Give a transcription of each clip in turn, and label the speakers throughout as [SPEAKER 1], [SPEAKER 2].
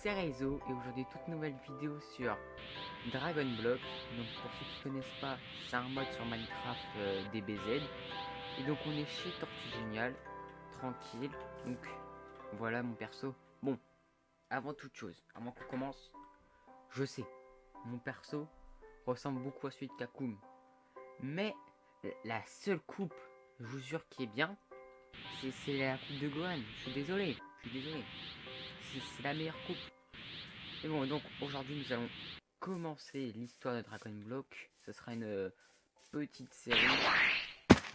[SPEAKER 1] c'est Reizo et aujourd'hui toute nouvelle vidéo sur Dragon Block. Donc pour ceux qui connaissent pas, c'est un mode sur Minecraft DBZ. Et donc on est chez Tortue Géniale, tranquille. Donc voilà mon perso. Bon, avant toute chose, avant qu'on commence, je sais, mon perso ressemble beaucoup à celui de Kakoum. Mais la seule coupe, je vous jure qui est bien, c'est la coupe de Gohan. Je suis désolé. C'est la meilleure coupe. Et bon, donc aujourd'hui nous allons commencer l'histoire de Dragon Block. Ce sera une petite série.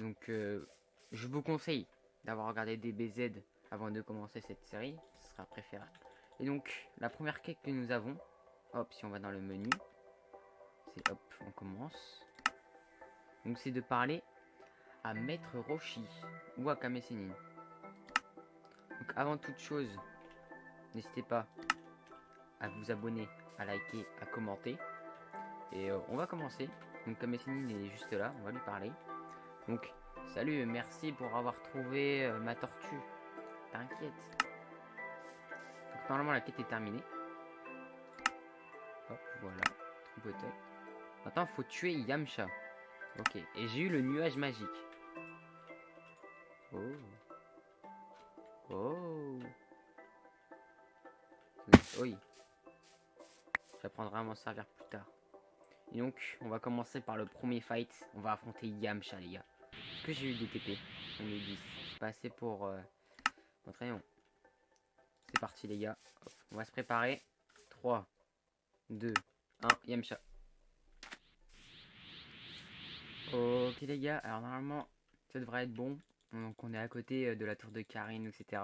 [SPEAKER 1] Donc je vous conseille d'avoir regardé DBZ avant de commencer cette série. Ce sera préférable. Et donc la première quête que nous avons, hop, si on va dans le menu, c'est hop, on commence. Donc c'est de parler à Maître Roshi ou à Kame Sennin. Donc avant toute chose, n'hésitez pas à vous abonner, à liker, à commenter. Et on va commencer. Donc Kame Sennin est juste là, on va lui parler. Donc salut, merci pour avoir trouvé ma tortue. T'inquiète. Donc normalement la quête est terminée. Hop, voilà. Peut-être. Maintenant faut tuer Yamcha. Ok, et j'ai eu le nuage magique. Oh. Oh. Oui. J'apprendrai à m'en servir plus tard. Et donc, on va commencer par le premier fight. On va affronter Yamcha, les gars. Est-ce que j'ai eu des TP? J'en ai eu 10. C'est pas assez pour m'entraîner. C'est parti, les gars. Hop, on va se préparer. 3, 2, 1, Yamcha. Ok, les gars. Alors, normalement, ça devrait être bon. Donc, on est à côté de la tour de Karine, etc.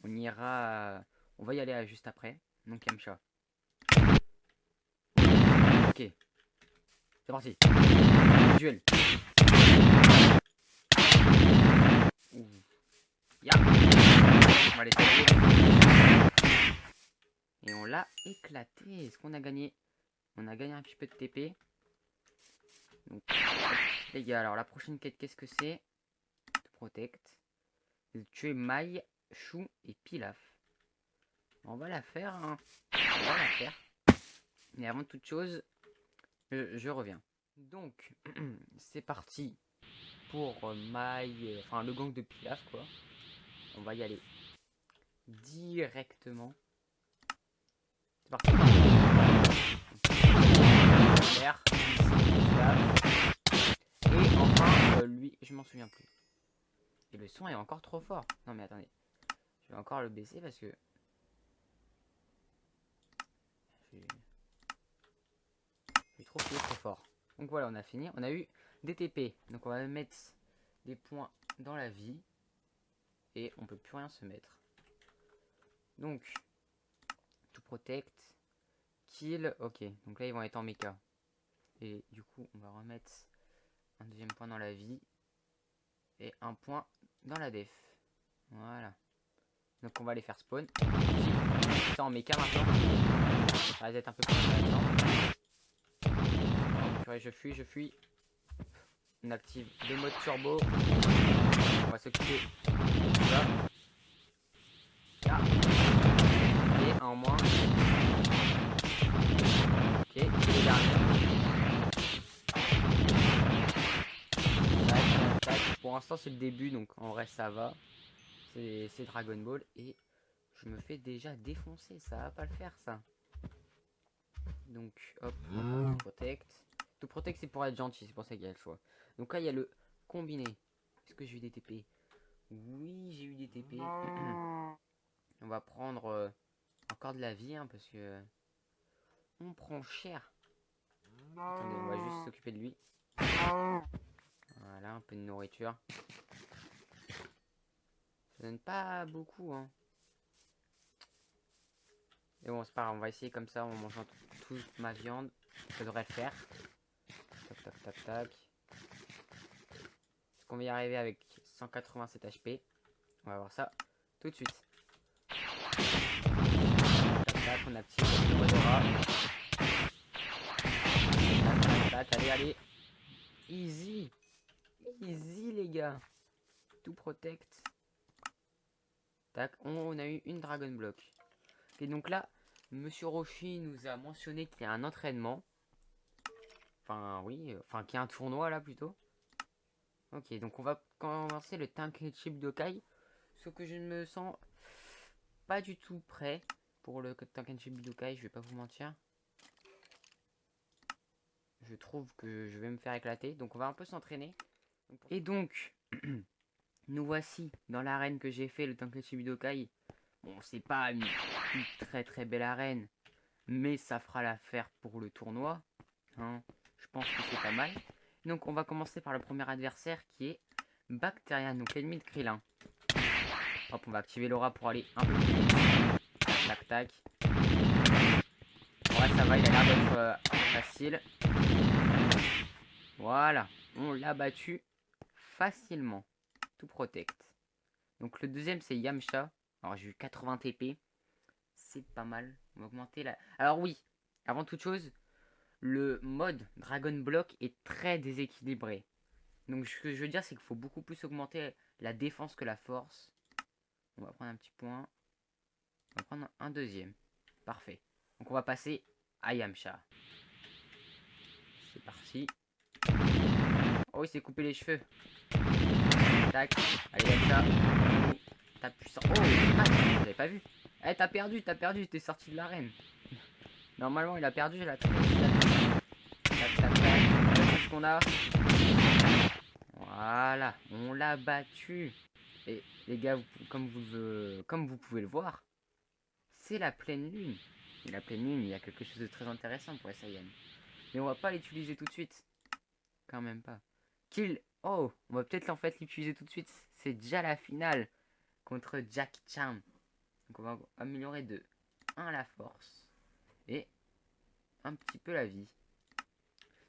[SPEAKER 1] On ira... on va y aller juste après. Donc, Yamcha. Ok. C'est parti. Duel. Ya. On va les taper. Et on l'a éclaté. Est-ce qu'on a gagné? On a gagné un petit peu de TP. Donc, les gars, alors la prochaine quête, qu'est-ce que c'est? Protect. Tuer Mai, Chou et Pilaf. On va la faire, hein. On va la faire. Mais avant toute chose, je reviens. Donc, c'est parti pour Mai, enfin le gang de Pilaf, quoi. On va y aller directement. C'est parti. L'air. Et enfin, lui, je m'en souviens plus. Et le son est encore trop fort. Non mais attendez. Je vais encore le baisser parce que... J'ai trop fort. Donc voilà, on a fini. On a eu des TP. Donc on va mettre des points dans la vie. Et on peut plus rien se mettre. Donc, to protect. Kill. Ok, donc là ils vont être en mecha. Et du coup, on va remettre un deuxième point dans la vie. Et un point dans la def. Voilà. Donc on va les faire spawn. Ça en mecha maintenant. Ça va être un peu plus intéressant. Oh, purée, je fuis. On active le mode turbo. On va s'occuper de ça. Là. Et un en moins. Ok, et le dernier. Pour l'instant c'est le début, donc en vrai ça va. C'est Dragon Ball et je me fais déjà défoncer, ça va pas le faire ça. Donc hop, to protect. To protect c'est pour être gentil, c'est pour ça qu'il y a le choix. Donc là il y a le combiné. Est-ce que j'ai eu des TP? Oui, j'ai eu des TP. On va prendre encore de la vie, hein, parce que on prend cher. Attendez, on va juste s'occuper de lui. Voilà, un peu de nourriture. Ça donne pas beaucoup, hein. Et bon, c'est pas grave, on va essayer comme ça en mangeant toute ma viande. Ça devrait le faire. Tac. Est-ce qu'on va y arriver avec 187 HP? On va voir ça tout de suite. Tac, on active le mode aura. Tac, allez. Easy les gars. To protect. Tac, on a eu une Dragon Block. Et donc là, Monsieur Roshi nous a mentionné qu'il y a un entraînement. Enfin, oui, enfin, qu'il y a un tournoi là plutôt. Ok, donc on va commencer le Tenkaichi Budokai. Sauf que je ne me sens pas du tout prêt pour le Tenkaichi Budokai, je vais pas vous mentir. Je trouve que je vais me faire éclater. Donc on va un peu s'entraîner. Et donc, nous voici dans l'arène que j'ai fait, le Tenkaichi Budokai. Bon, c'est pas une très très belle arène, mais ça fera l'affaire pour le tournoi. Hein. Je pense que c'est pas mal. Donc on va commencer par le premier adversaire qui est Bacterian, donc l'ennemi de Krillin. Hop, on va activer l'aura pour aller un peu plus vite. Tac tac. Ouais, ça va, il a l'air d'être facile. Voilà, on l'a battu facilement. Tout protect. Donc le deuxième c'est Yamcha. Alors j'ai eu 80 TP. C'est pas mal. On va augmenter la... Alors oui, avant toute chose, le mode Dragon Block est très déséquilibré. Donc ce que je veux dire c'est qu'il faut beaucoup plus augmenter la défense que la force. On va prendre un petit point. On va prendre un deuxième. Parfait. Donc on va passer à Yamcha. C'est parti. Oh, il s'est coupé les cheveux. Tac. Allez, Yamcha. Ta puissance. Oh, vous avez pas vu. Eh, t'as perdu, t'es sorti de l'arène. Normalement, il a perdu la tac, tac, tac. Ce qu'on a. Voilà, on l'a battu. Et les gars, comme vous pouvez le voir, c'est la pleine lune. Et la pleine lune, il y a quelque chose de très intéressant pour les Saiyans. Mais on va pas l'utiliser tout de suite. Quand même pas. Kill. Oh, on va peut-être en fait l'utiliser tout de suite. C'est déjà la finale contre Jackie Chan. Donc on va améliorer de 1 la force et un petit peu la vie.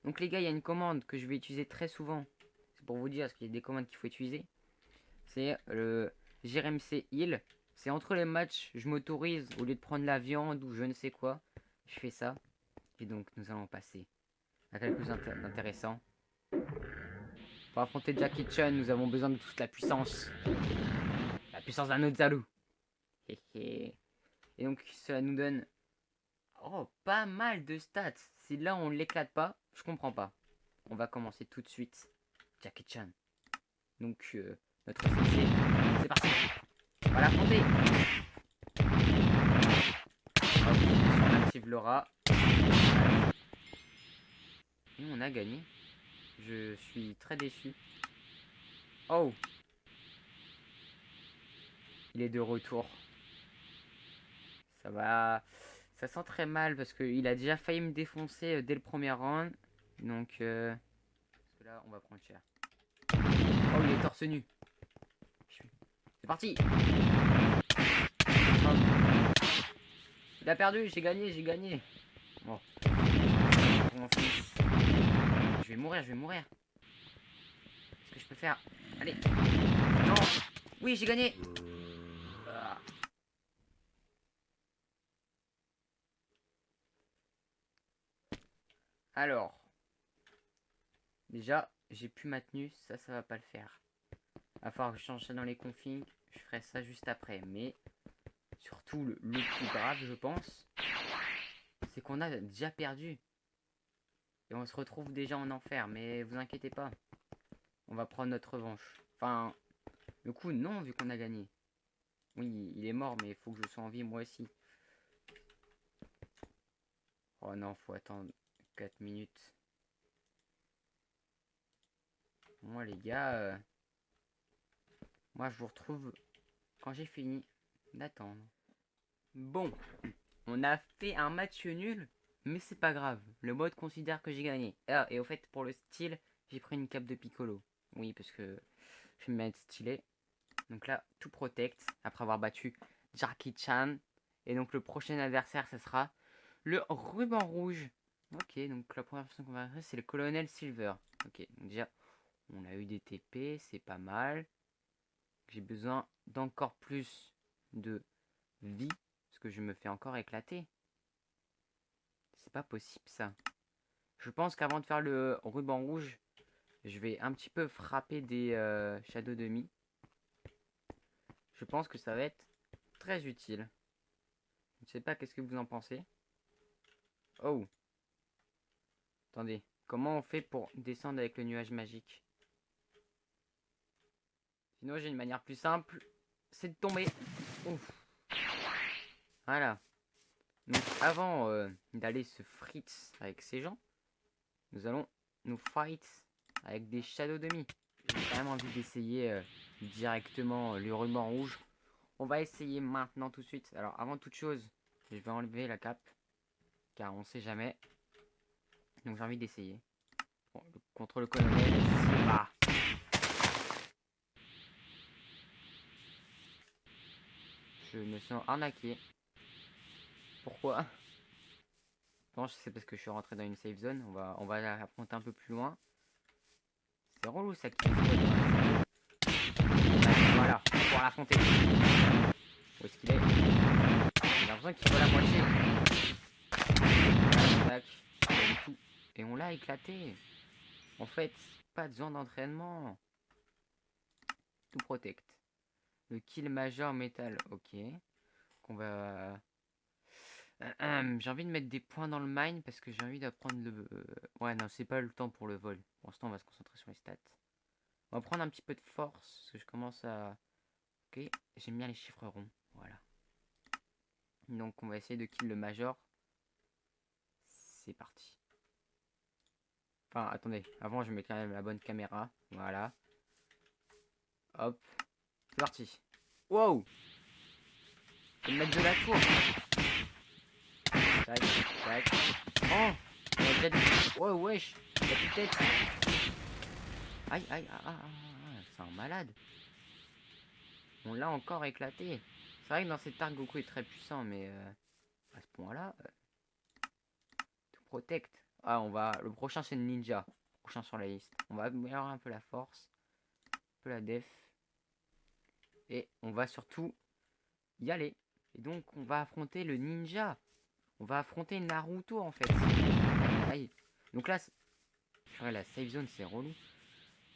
[SPEAKER 1] Donc les gars, il y a une commande que je vais utiliser très souvent. C'est pour vous dire, parce qu'il y a des commandes qu'il faut utiliser. C'est le GRMC Heal. C'est entre les matchs, je m'autorise, au lieu de prendre la viande ou je ne sais quoi, je fais ça. Et donc nous allons passer à quelque chose d'intéressant. Pour affronter Jackie Chan, nous avons besoin de toute la puissance. La puissance d'un Ozaru. Et donc cela nous donne pas mal de stats. Si là on l'éclate pas, je comprends pas. On va commencer tout de suite. Jackie Chan. Donc notre sensei. C'est parti. On va l'affronter. On active l'aura. Et on a gagné. Je suis très déçu. Oh. Il est de retour. Ça va. Ça sent très mal parce qu'il a déjà failli me défoncer dès le premier round. Donc parce que là on va prendre cher. Oh, il est torse nu. C'est parti. Il a perdu, j'ai gagné, j'ai gagné. Bon. Je vais mourir, je vais mourir. Qu'est-ce que je peux faire? Allez. Non. Oui, j'ai gagné. Alors. Déjà, j'ai plus ma tenue. Ça va pas le faire. Va falloir que je change ça dans les configs. Je ferai ça juste après. Mais surtout, le plus grave, je pense, c'est qu'on a déjà perdu. Et on se retrouve déjà en enfer. Mais vous inquiétez pas. On va prendre notre revanche. Enfin, le coup, non, vu qu'on a gagné. Oui, il est mort, mais il faut que je sois en vie, moi aussi. Oh non, faut attendre 4 minutes. Moi, les gars, moi, je vous retrouve quand j'ai fini d'attendre. Bon, on a fait un match nul, mais c'est pas grave. Le mode considère que j'ai gagné. Ah, et au fait, pour le style, j'ai pris une cape de Piccolo. Oui, parce que je vais me mettre stylé. Donc là, tout protect, après avoir battu Jackie Chan. Et donc le prochain adversaire, ce sera le ruban rouge. Ok, donc la première personne qu'on va faire, c'est le colonel Silver. Ok, donc déjà, on a eu des TP, c'est pas mal. J'ai besoin d'encore plus de vie, parce que je me fais encore éclater. C'est pas possible ça. Je pense qu'avant de faire le ruban rouge, je vais un petit peu frapper des shadows demi. Je pense que ça va être très utile. Je sais pas qu'est-ce que vous en pensez. Oh. Attendez. Comment on fait pour descendre avec le nuage magique? Sinon j'ai une manière plus simple. C'est de tomber. Ouf. Voilà. Donc avant d'aller se fritz avec ces gens, nous allons nous fight avec des shadow demi. J'ai quand même envie d'essayer directement le ruban rouge. On va essayer maintenant tout de suite. Alors avant toute chose, je vais enlever la cape. Car on sait jamais. Donc j'ai envie d'essayer. Bon, contre le colonel, c'est pas. Je me sens arnaqué. Pourquoi? Je pense que c'est parce que je suis rentré dans une safe zone. On va l'affronter un peu plus loin. C'est relou ça qui voilà, on va pouvoir l'affronter. Où est-ce qu'il est? J'ai l'impression qu'il faut la moitié. Tac, tout. Et on l'a éclaté. En fait, pas de zone d'entraînement. Tout protect. Le kill major métal, ok. Qu'on va... j'ai envie de mettre des points dans le mine parce que j'ai envie d'apprendre le... ouais, non, c'est pas le temps pour le vol. Pour l'instant, on va se concentrer sur les stats. On va prendre un petit peu de force parce que je commence à... Ok, j'aime bien les chiffres ronds. Voilà. Donc, on va essayer de kill le major. C'est parti. Enfin, attendez. Avant, je mets quand même la bonne caméra. Voilà. Hop. C'est parti. Wow! Je vais me mettre de la tour. Tac, tac. Oh! On a déjà des... Oh, wesh! Il a plus de tête. Aïe, aïe, c'est un malade. On l'a encore éclaté. C'est vrai que dans cette arc, Goku est très puissant, mais à ce point-là, tout protect. Ah, on va... Le prochain, c'est le ninja. Le prochain sur la liste. On va améliorer un peu la force. Un peu la def. Et on va surtout y aller. Et donc, on va affronter le ninja. On va affronter Naruto, en fait. Aïe. Donc là, ouais, la safe zone, c'est relou.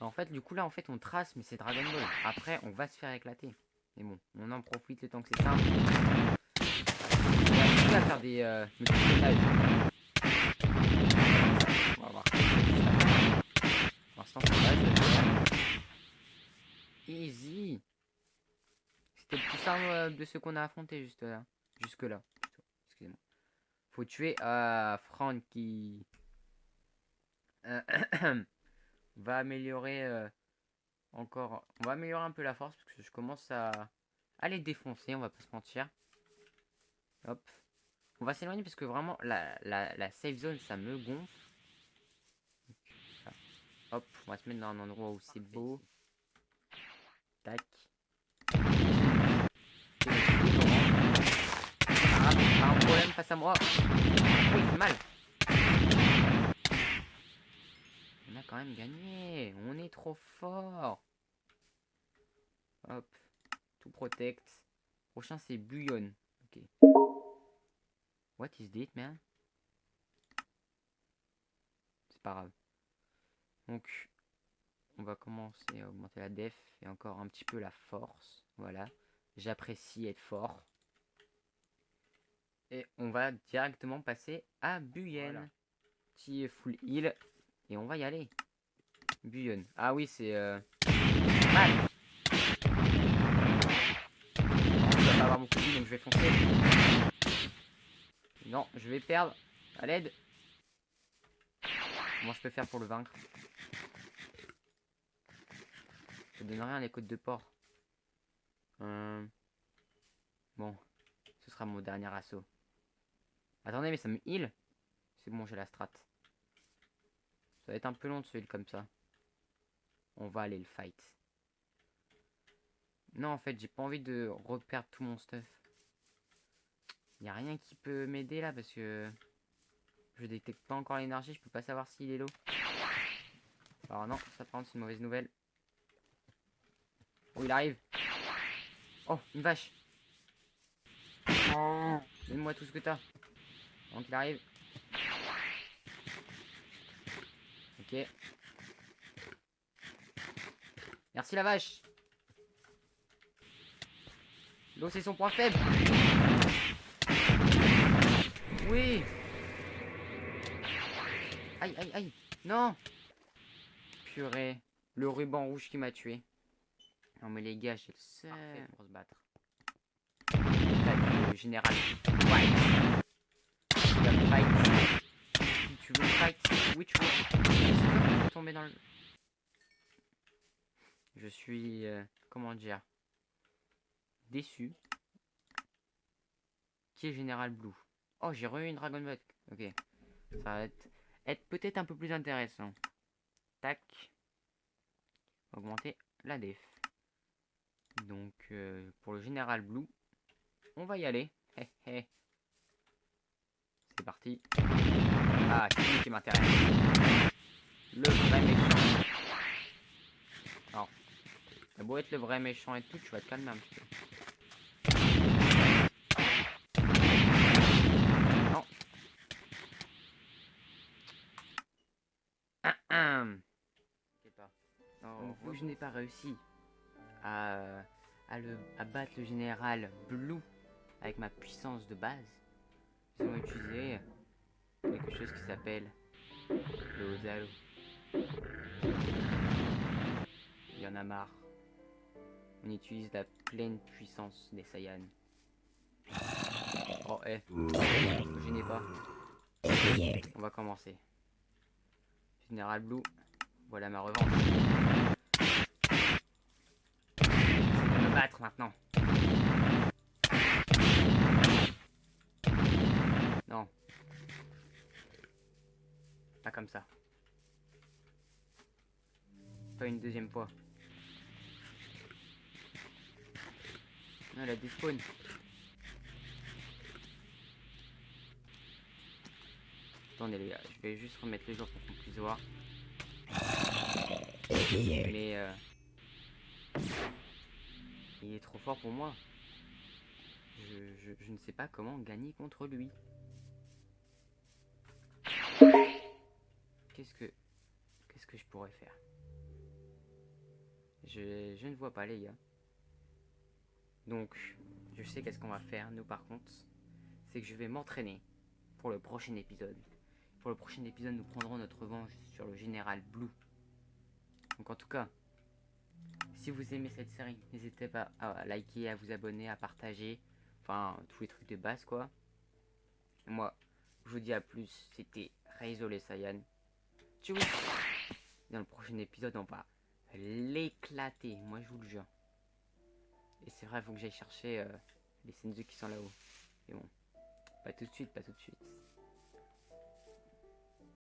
[SPEAKER 1] En fait, du coup, là, en fait, on trace, mais c'est Dragon Ball. Après, on va se faire éclater. Mais bon, on en profite le temps que c'est simple. On va faire des on va voir. Pour l'instant, ça va. Easy. C'était le plus simple de ce qu'on a affronté juste là. Jusque là. Excusez-moi. Faut tuer Frankie. Va améliorer encore. On va améliorer un peu la force parce que je commence à les défoncer. On va pas se mentir. Hop. On va s'éloigner parce que vraiment la safe zone ça me gonfle. Hop, on va se mettre dans un endroit où c'est beau. Tac. Ah, pas un problème face à moi. Oui, c'est mal. On a quand même gagné. On est trop fort. Hop. Tout protect. Prochain c'est Bouillon. Ok. What is this, man? C'est pas grave. Donc, on va commencer à augmenter la def et encore un petit peu la force. Voilà. J'apprécie être fort. Et on va directement passer à Buyen. Voilà. Petit full heal. Et on va y aller. Buyen. Ah oui, c'est... mal. Je vais pas avoir beaucoup de vie, donc je vais foncer. Non, je vais perdre. À l'aide. Comment je peux faire pour le vaincre? Ça donne rien les côtes de porc. Bon. Ce sera mon dernier assaut. Attendez, mais ça me heal. C'est bon, j'ai la strat. Ça va être un peu long de se heal comme ça. On va aller le fight. Non, en fait, j'ai pas envie de reperdre tout mon stuff. Il n'y a rien qui peut m'aider là parce que je détecte pas encore l'énergie. Je peux pas savoir s'il est low. Alors non, ça par contre c'est une mauvaise nouvelle. Oh, il arrive. Oh, une vache. Donne-moi tout ce que t'as. Donc il arrive. Ok. Merci la vache. L'eau c'est son point faible. Oui. Aïe, aïe, aïe. Non. Purée. Le ruban rouge qui m'a tué. Non mais les gars, j'ai le seum. Parfait pour se battre. Attaque le général. Fight. Tu vas me fight. Tu veux fight. Oui, tu veux. Je vais tomber dans le... Je suis... comment dire, déçu. Qui est Général Blue? Oh, j'ai re eu une Dragon Bot. Ok. Ça va être peut-être un peu plus intéressant. Tac. Augmenter la def. Donc, pour le Général Blue, on va y aller. Hé hé. C'est parti. Ah, c'est lui qui m'intéresse. Le vrai méchant. Alors, t'as beau être le vrai méchant et tout, tu vas te calmer un petit peu. Non. Donc, vu que je n'ai pas réussi à battre le général Blue avec ma puissance de base, nous allons utiliser quelque chose qui s'appelle le Ozalo. Il y en a marre. On utilise la pleine puissance des Saiyans. Oh, je n'ai pas. On va commencer. Général Blue, voilà ma revanche. Je vais me battre maintenant. Non. Pas comme ça. Pas une deuxième fois. Non, elle a despawn. Attendez les gars, je vais juste remettre les jours pour qu'on puisse voir. Mais il est trop fort pour moi. Je ne sais pas comment gagner contre lui. Qu'est-ce que je pourrais faire? Je ne vois pas les gars. Donc, je sais qu'est-ce qu'on va faire, nous par contre. C'est que je vais m'entraîner pour le prochain épisode. Pour le prochain épisode, nous prendrons notre revanche sur le général Blue. Donc en tout cas, si vous aimez cette série, n'hésitez pas à liker, à vous abonner, à partager. Enfin, tous les trucs de base quoi. Moi, je vous dis à plus. C'était Reizo les Saiyans. Tchou. Dans le prochain épisode, on va l'éclater. Moi, je vous le jure. Et c'est vrai, il faut que j'aille chercher les Senzu qui sont là-haut. Et bon, pas tout de suite, pas tout de suite.